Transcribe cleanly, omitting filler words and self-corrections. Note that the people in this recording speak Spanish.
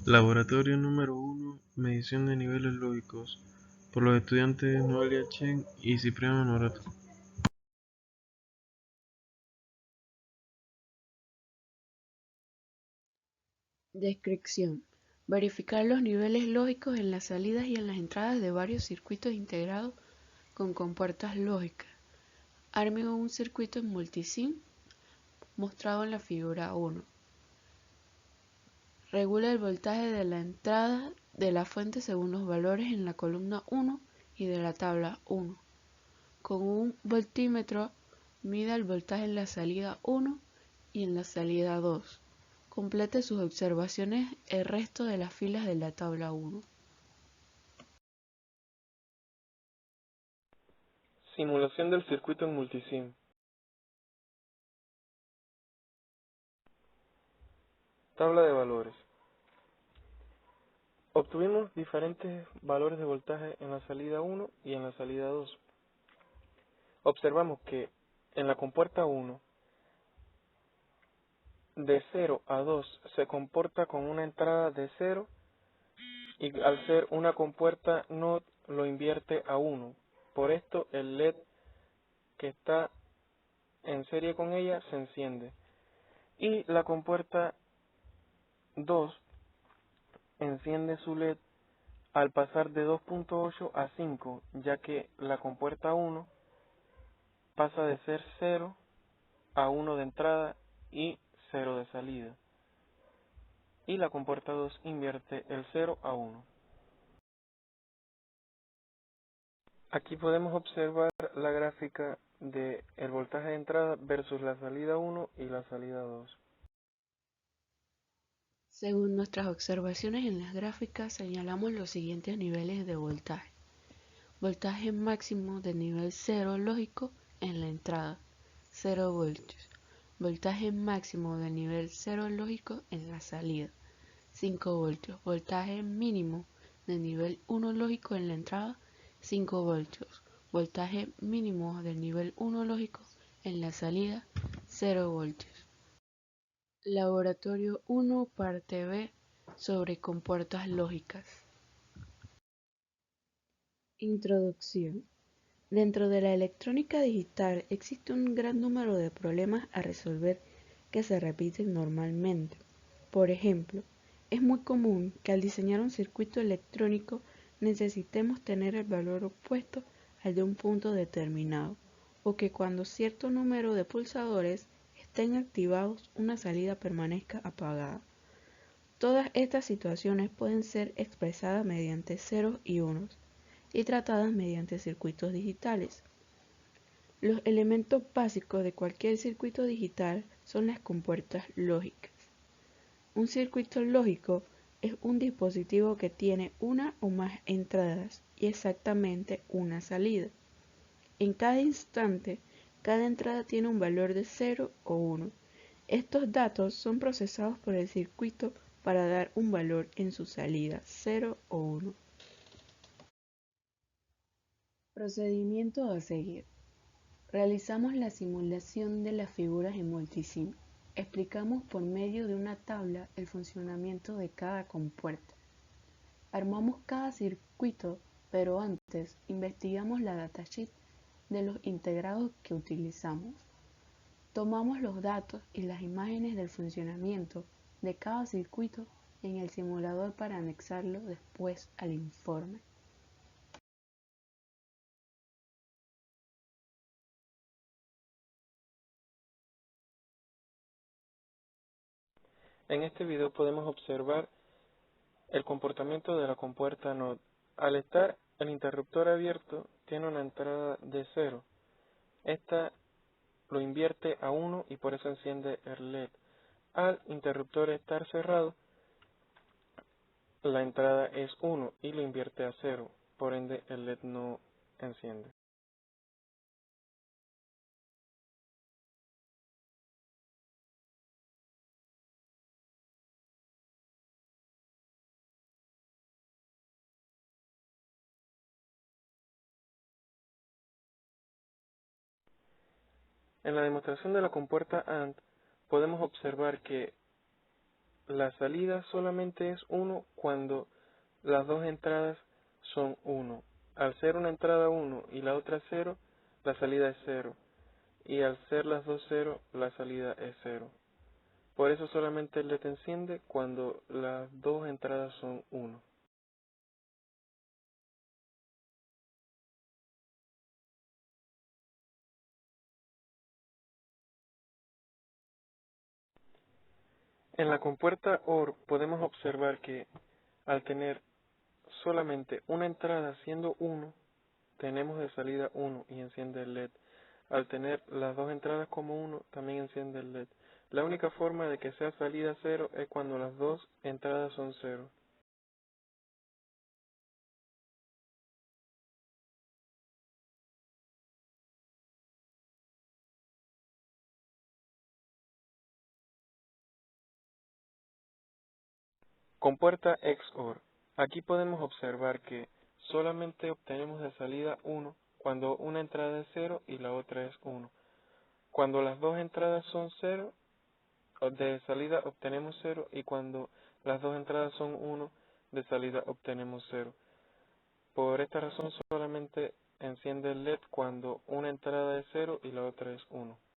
Laboratorio número 1, medición de niveles lógicos, por los estudiantes Noelia Chen y Cipriano Norato. Descripción: verificar los niveles lógicos en las salidas y en las entradas de varios circuitos integrados con compuertas lógicas. Arme un circuito en multisim mostrado en la figura 1. Regula el voltaje de la entrada de la fuente según los valores en la columna 1 y de la tabla 1. Con un voltímetro, mida el voltaje en la salida 1 y en la salida 2. Complete sus observaciones el resto de las filas de la tabla 1. Simulación del circuito en multisim. Tabla de valores. Obtuvimos diferentes valores de voltaje en la salida 1 y en la salida 2. Observamos que en la compuerta 1, de 0 a 2 se comporta con una entrada de 0 y al ser una compuerta NOT lo invierte a 1. Por esto el LED que está en serie con ella se enciende. Y la compuerta 2 enciende su LED al pasar de 2.8 a 5, ya que la compuerta 1 pasa de ser 0 a 1 de entrada y 0 de salida. Y la compuerta 2 invierte el 0 a 1. Aquí podemos observar la gráfica de el voltaje de entrada versus la salida 1 y la salida 2. Según nuestras observaciones en las gráficas, señalamos los siguientes niveles de voltaje. Voltaje máximo de nivel 0 lógico en la entrada, 0 voltios. Voltaje máximo de nivel 0 lógico en la salida, 5 voltios. Voltaje mínimo de nivel 1 lógico en la entrada, 5 voltios. Voltaje mínimo de nivel 1 lógico en la salida, 0 voltios. Laboratorio 1, parte B, sobre compuertas lógicas. Introducción. Dentro de la electrónica digital existe un gran número de problemas a resolver que se repiten normalmente. Por ejemplo, es muy común que al diseñar un circuito electrónico necesitemos tener el valor opuesto al de un punto determinado, o que cuando cierto número de pulsadores estén activados una salida permanezca apagada. Todas estas situaciones pueden ser expresadas mediante ceros y unos y tratadas mediante circuitos digitales. Los elementos básicos de cualquier circuito digital son las compuertas lógicas. Un circuito lógico es un dispositivo que tiene una o más entradas y exactamente una salida. En cada instante, cada entrada tiene un valor de 0 o 1. Estos datos son procesados por el circuito para dar un valor en su salida, 0 o 1. Procedimiento a seguir. Realizamos la simulación de las figuras en multisim. Explicamos por medio de una tabla el funcionamiento de cada compuerta. Armamos cada circuito, pero antes investigamos la datasheet de los integrados que utilizamos. Tomamos los datos y las imágenes del funcionamiento de cada circuito en el simulador para anexarlo después al informe. En este video podemos observar el comportamiento de la compuerta NOT. Al estar el interruptor abierto, tiene una entrada de 0. Esta lo invierte a 1 y por eso enciende el LED. Al interruptor estar cerrado, la entrada es 1 y lo invierte a 0. Por ende, el LED no enciende. En la demostración de la compuerta AND, podemos observar que la salida solamente es 1 cuando las dos entradas son 1. Al ser una entrada 1 y la otra 0, la salida es 0. Y al ser las dos 0, la salida es 0. Por eso solamente el LED enciende cuando las dos entradas son 1. En la compuerta OR podemos observar que al tener solamente una entrada siendo 1, tenemos de salida 1 y enciende el LED. Al tener las dos entradas como 1, también enciende el LED. La única forma de que sea salida 0 es cuando las dos entradas son 0. Compuerta XOR. Aquí podemos observar que solamente obtenemos de salida 1 cuando una entrada es 0 y la otra es 1. Cuando las dos entradas son 0, de salida obtenemos 0 y cuando las dos entradas son 1, de salida obtenemos 0. Por esta razón solamente enciende el LED cuando una entrada es 0 y la otra es 1.